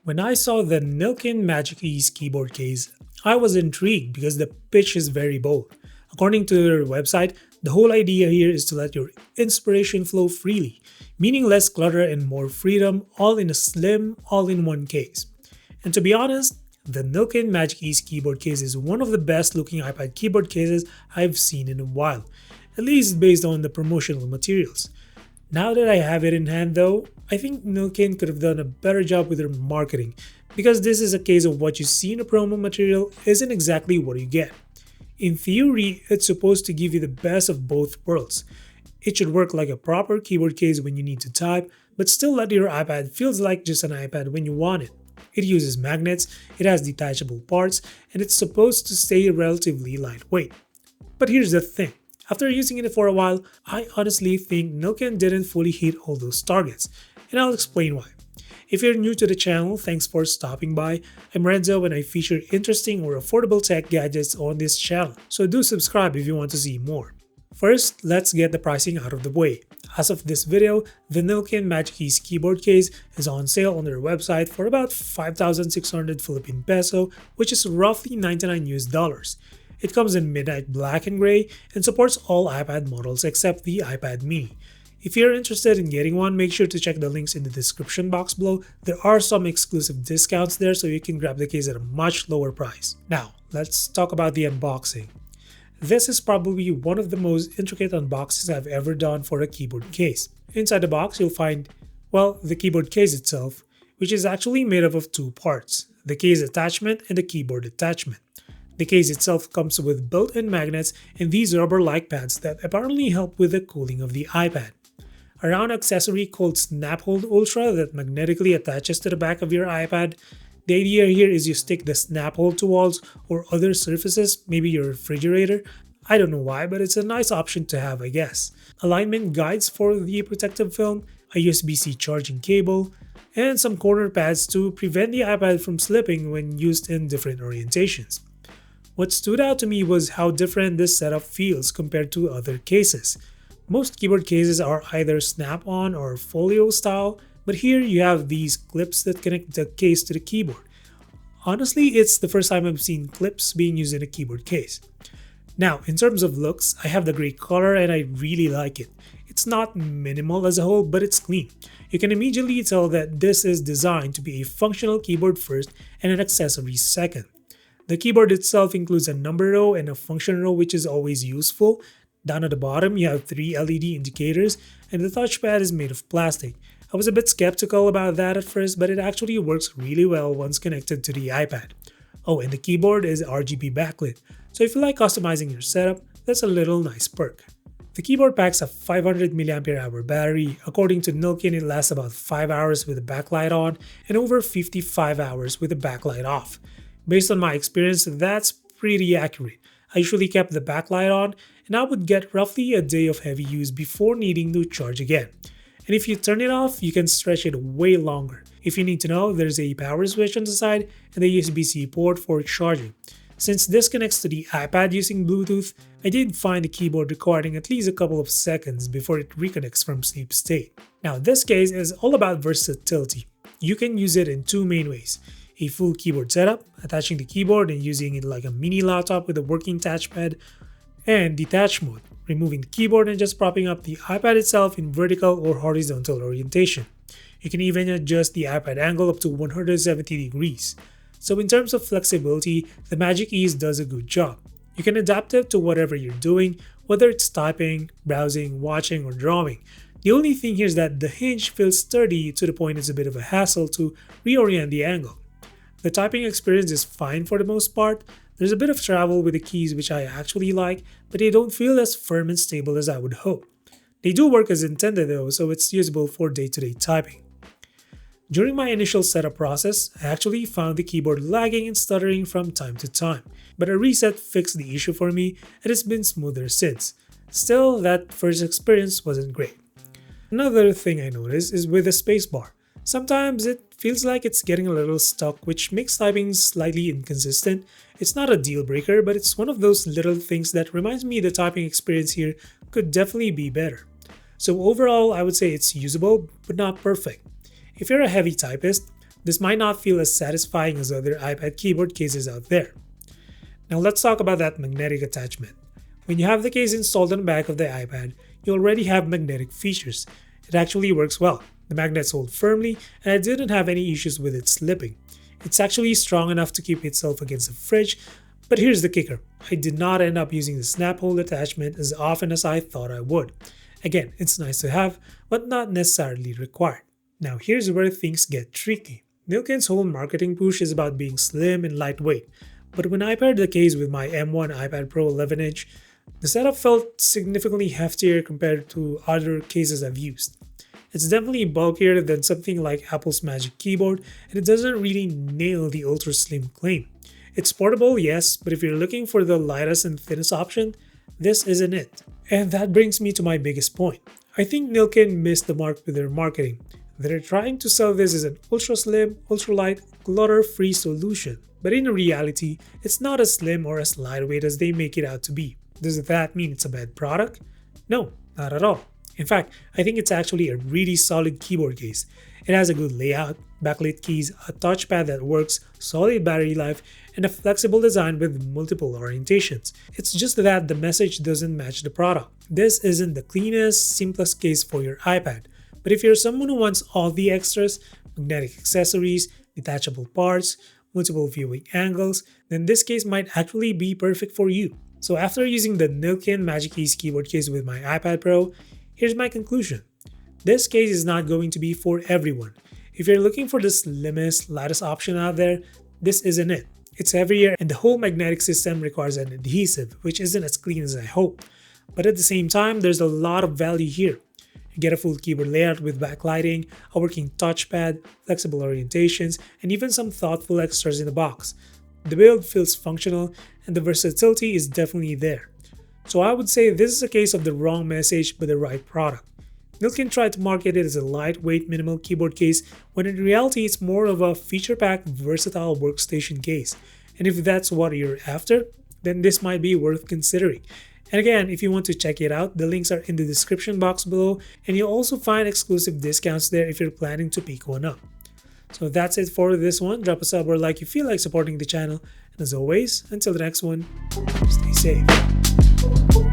When I saw the Nillkin MagicEase keyboard case, I was intrigued because the pitch is very bold. According to their website, the whole idea here is to let your inspiration flow freely, meaning less clutter and more freedom, all in a slim, all-in-one case. And to be honest, the Nillkin MagicEase keyboard case is one of the best looking iPad keyboard cases I've seen in a while, at least based on the promotional materials. Now that I have it in hand though, I think Nilkin could have done a better job with their marketing, because this is a case of what you see in a promo material isn't exactly what you get. In theory, it's supposed to give you the best of both worlds. It should work like a proper keyboard case when you need to type, but still let your iPad feels like just an iPad when you want it. It uses magnets, it has detachable parts, and it's supposed to stay relatively lightweight. But here's the thing. After using it for a while, I honestly think Nilkin didn't fully hit all those targets, and I'll explain why. If you're new to the channel, thanks for stopping by. I'm Renzo and I feature interesting or affordable tech gadgets on this channel, so do subscribe if you want to see more. First, let's get the pricing out of the way. As of this video, the Nilkin MagicEase keyboard case is on sale on their website for about 5,600 Philippine peso, which is roughly 99 US dollars. It comes in midnight black and gray and supports all iPad models except the iPad mini. If you're interested in getting one, make sure to check the links in the description box below. There are some exclusive discounts there so you can grab the case at a much lower price. Now, let's talk about the unboxing. This is probably one of the most intricate unboxings I've ever done for a keyboard case. Inside the box, you'll find, well, the keyboard case itself, which is actually made up of two parts, the case attachment and the keyboard attachment. The case itself comes with built-in magnets and these rubber-like pads that apparently help with the cooling of the iPad. A round accessory called Snap-Hold Ultra that magnetically attaches to the back of your iPad. The idea here is you stick the Snap-Hold to walls or other surfaces, maybe your refrigerator. I don't know why, but it's a nice option to have, I guess. Alignment guides for the protective film, a USB-C charging cable, and some corner pads to prevent the iPad from slipping when used in different orientations. What stood out to me was how different this setup feels compared to other cases. Most keyboard cases are either snap-on or folio style, but here you have these clips that connect the case to the keyboard. Honestly, it's the first time I've seen clips being used in a keyboard case. Now, in terms of looks, I have the gray color and I really like it. It's not minimal as a whole, but it's clean. You can immediately tell that this is designed to be a functional keyboard first and an accessory second. The keyboard itself includes a number row and a function row, which is always useful. Down at the bottom, you have 3 LED indicators, and the touchpad is made of plastic. I was a bit skeptical about that at first, but it actually works really well once connected to the iPad. Oh, and the keyboard is RGB backlit, so if you like customizing your setup, that's a little nice perk. The keyboard packs a 500 mAh battery. According to Nilkin, it lasts about 5 hours with the backlight on and over 55 hours with the backlight off. Based on my experience, that's pretty accurate. I usually kept the backlight on and I would get roughly a day of heavy use before needing to charge again. And if you turn it off, you can stretch it way longer. If you need to know, there's a power switch on the side and a USB-C port for charging. Since this connects to the iPad using Bluetooth, I did find the keyboard requiring at least a couple of seconds before it reconnects from sleep state. Now this case is all about versatility. You can use it in two main ways. A full keyboard setup, attaching the keyboard and using it like a mini laptop with a working touchpad, and detach mode, removing the keyboard and just propping up the iPad itself in vertical or horizontal orientation. You can even adjust the iPad angle up to 170 degrees. So in terms of flexibility, the MagicEase does a good job. You can adapt it to whatever you're doing, whether it's typing, browsing, watching, or drawing. The only thing here is that the hinge feels sturdy to the point it's a bit of a hassle to reorient the angle. The typing experience is fine for the most part. There's a bit of travel with the keys which I actually like, but they don't feel as firm and stable as I would hope. They do work as intended though, so it's usable for day-to-day typing. During my initial setup process, I actually found the keyboard lagging and stuttering from time to time, but a reset fixed the issue for me and it's been smoother since. Still, that first experience wasn't great. Another thing I noticed is with the spacebar. Sometimes it feels like it's getting a little stuck, which makes typing slightly inconsistent. It's not a deal breaker, but it's one of those little things that reminds me the typing experience here could definitely be better. So overall, I would say it's usable, but not perfect. If you're a heavy typist, this might not feel as satisfying as other iPad keyboard cases out there. Now let's talk about that magnetic attachment. When you have the case installed on the back of the iPad, you already have magnetic features. It actually works well. The magnets hold firmly, and I didn't have any issues with it slipping. It's actually strong enough to keep itself against the fridge, but here's the kicker. I did not end up using the snap hole attachment as often as I thought I would. Again, it's nice to have, but not necessarily required. Now here's where things get tricky. Nillkin's whole marketing push is about being slim and lightweight, but when I paired the case with my M1 iPad Pro 11-inch, the setup felt significantly heftier compared to other cases I've used. It's definitely bulkier than something like Apple's Magic Keyboard, and it doesn't really nail the ultra slim claim. It's portable, yes, but if you're looking for the lightest and thinnest option, this isn't it. And that brings me to my biggest point. I think Nillkin missed the mark with their marketing. They're trying to sell this as an ultra slim, ultra light, clutter-free solution. But in reality, it's not as slim or as lightweight as they make it out to be. Does that mean it's a bad product? No, not at all. In fact, I think it's actually a really solid keyboard case. It has a good layout, backlit keys, a touchpad that works, solid battery life, and a flexible design with multiple orientations. It's just that the message doesn't match the product. This isn't the cleanest, simplest case for your iPad. But if you're someone who wants all the extras, magnetic accessories, detachable parts, multiple viewing angles, then this case might actually be perfect for you. So after using the Nillkin MagicEase keyboard case with my iPad Pro, here's my conclusion. This case is not going to be for everyone. If you're looking for the slimmest, lightest option out there, this isn't it. It's heavier and the whole magnetic system requires an adhesive, which isn't as clean as I hope. But at the same time, there's a lot of value here. You get a full keyboard layout with backlighting, a working touchpad, flexible orientations, and even some thoughtful extras in the box. The build feels functional and the versatility is definitely there. So I would say this is a case of the wrong message but the right product. Nillkin tried to market it as a lightweight minimal keyboard case when in reality it's more of a feature-packed versatile workstation case. And if that's what you're after, then this might be worth considering. And again, if you want to check it out, the links are in the description box below, and you'll also find exclusive discounts there if you're planning to pick one up. So that's it for this one. Drop a sub or like if you feel like supporting the channel. And as always, until the next one, stay safe.